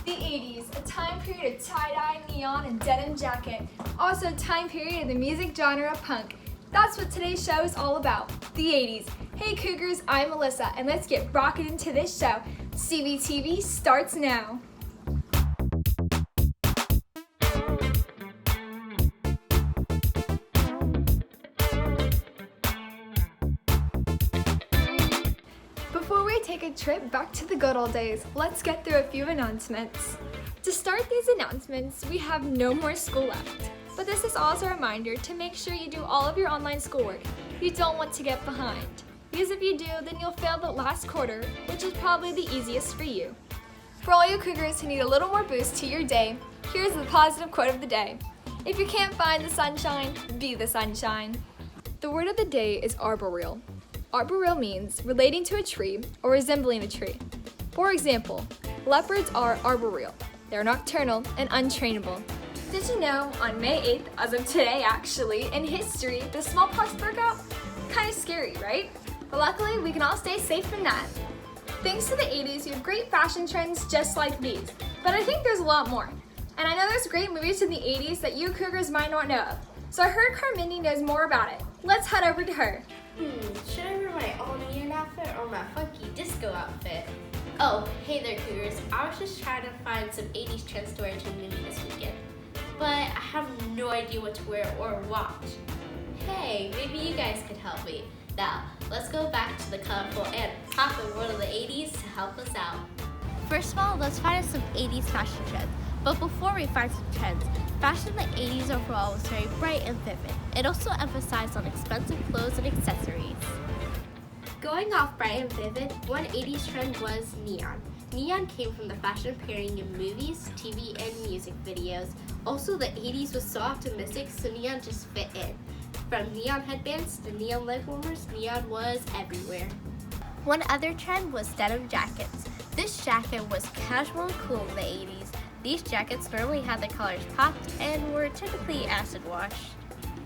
The 80s, a time period of tie-dye, neon, and denim jacket. Also a time period of the music genre of punk. That's what today's show is all about, the 80s. Hey Cougars, I'm Melissa, and let's get rocking into this show. CVTV starts now. Before we take a trip back to the good old days, let's get through a few announcements. To start these announcements, we have no more school left. But this is also a reminder to make sure you do all of your online schoolwork. You don't want to get behind. Because if you do, then you'll fail the last quarter, which is probably the easiest for you. For all you Cougars who need a little more boost to your day, here's the positive quote of the day. If you can't find the sunshine, be the sunshine. The word of the day is arboreal. Arboreal means relating to a tree or resembling a tree. For example, leopards are arboreal. They're nocturnal and untrainable. Did you know on May 8th, as of today actually, in history, the smallpox broke out? Kind of scary, right? But luckily, we can all stay safe from that. Thanks to the 80s, you have great fashion trends just like these. But I think there's a lot more. And I know there's great movies in the 80s that you Cougars might not know of. So I heard Carmindy knows more about it. Let's head over to her. Should I wear my all-neon outfit or my funky disco outfit? Oh, hey there Cougars. I was just trying to find some 80s trends to wear to a movie this weekend. But I have no idea what to wear or watch. Hey, maybe you guys could help me. Now, let's go back to the colorful and popular world of the 80s to help us out. First of all, let's find some 80s fashion trends. But before we find some trends, fashion in the 80s overall was very bright and vivid. It also emphasized on expensive clothes and accessories. Going off bright and vivid, one 80s trend was neon. Neon came from the fashion appearing in movies, TV, and music videos. Also, the 80s was so optimistic, so neon just fit in. From neon headbands to neon leg warmers, neon was everywhere. One other trend was denim jackets. This jacket was casual and cool in the 80s. These jackets normally had their collars popped and were typically acid washed.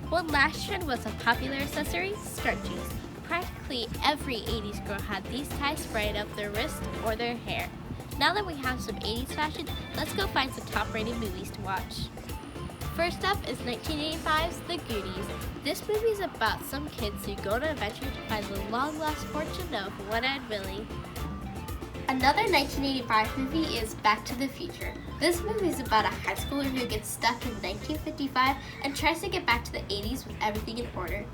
One last trend was a popular accessory, scrunchies. Practically every 80s girl had these ties sprayed up their wrist or their hair. Now that we have some 80s fashion, let's go find some top-rated movies to watch. First up is 1985's The Goonies. This movie is about some kids who go on an adventure to find the long-lost fortune of One-Eyed Willie. Another 1985 movie is Back to the Future. This movie is about a high schooler who gets stuck in 1955 and tries to get back to the 80s with everything in order.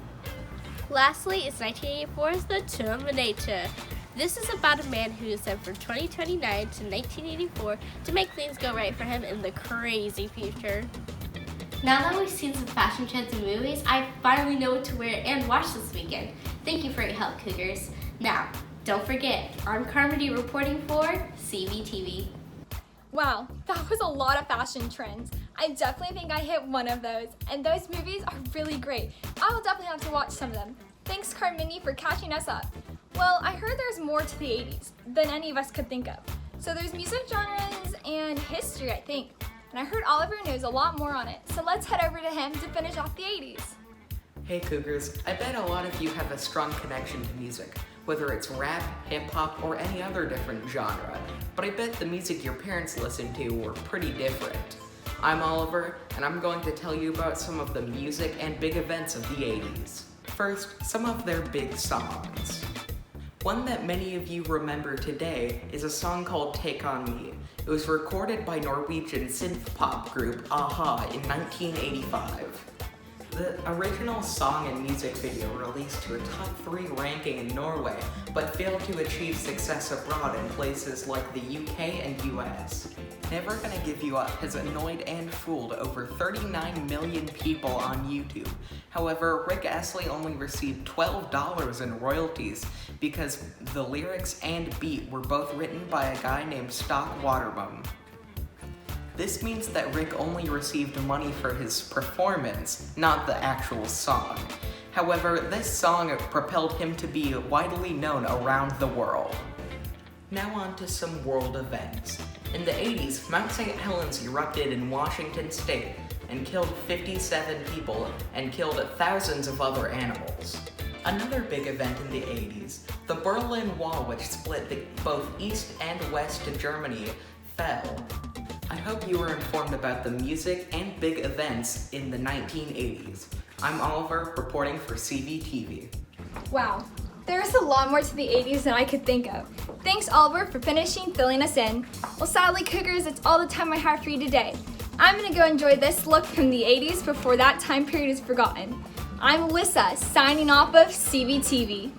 Lastly is 1984's The Terminator. This is about a man who is sent from 2029 to 1984 to make things go right for him in the crazy future. Now that we've seen some fashion trends and movies, I finally know what to wear and watch this weekend. Thank you for your help, Cougars. Now, don't forget, I'm Carmody reporting for CVTV. Wow, that was a lot of fashion trends. I definitely think I hit one of those, and those movies are really great. I will definitely have to watch some of them. Thanks, Carmindy, for catching us up. Well, I heard there's more to the 80s than any of us could think of. So there's music genres and history, I think. And I heard Oliver knows a lot more on it. So let's head over to him to finish off the 80s. Hey Cougars, I bet a lot of you have a strong connection to music, whether it's rap, hip-hop, or any other different genre. But I bet the music your parents listened to were pretty different. I'm Oliver, and I'm going to tell you about some of the music and big events of the 80s. First, some of their big songs. One that many of you remember today is a song called Take On Me. It was recorded by Norwegian synth-pop group a-ha in 1985. The original song and music video released to a top 3 ranking in Norway, but failed to achieve success abroad in places like the UK and US. Never Gonna Give You Up has annoyed and fooled over 39 million people on YouTube. However, Rick Astley only received $12 in royalties because the lyrics and beat were both written by a guy named Stock Waterbum. This means that Rick only received money for his performance, not the actual song. However, this song propelled him to be widely known around the world. Now on to some world events. In the 80s, Mount St. Helens erupted in Washington state and killed 57 people and killed thousands of other animals. Another big event in the 80s, the Berlin Wall, which split both East and West Germany, fell. you are informed about the music and big events in the 1980s. I'm Oliver, reporting for CVTV. Wow, there's a lot more to the 80s than I could think of. Thanks, Oliver, for filling us in. Well, sadly, Cougars, it's all the time I have for you today. I'm gonna go enjoy this look from the 80s before that time period is forgotten. I'm Alyssa, signing off of CVTV.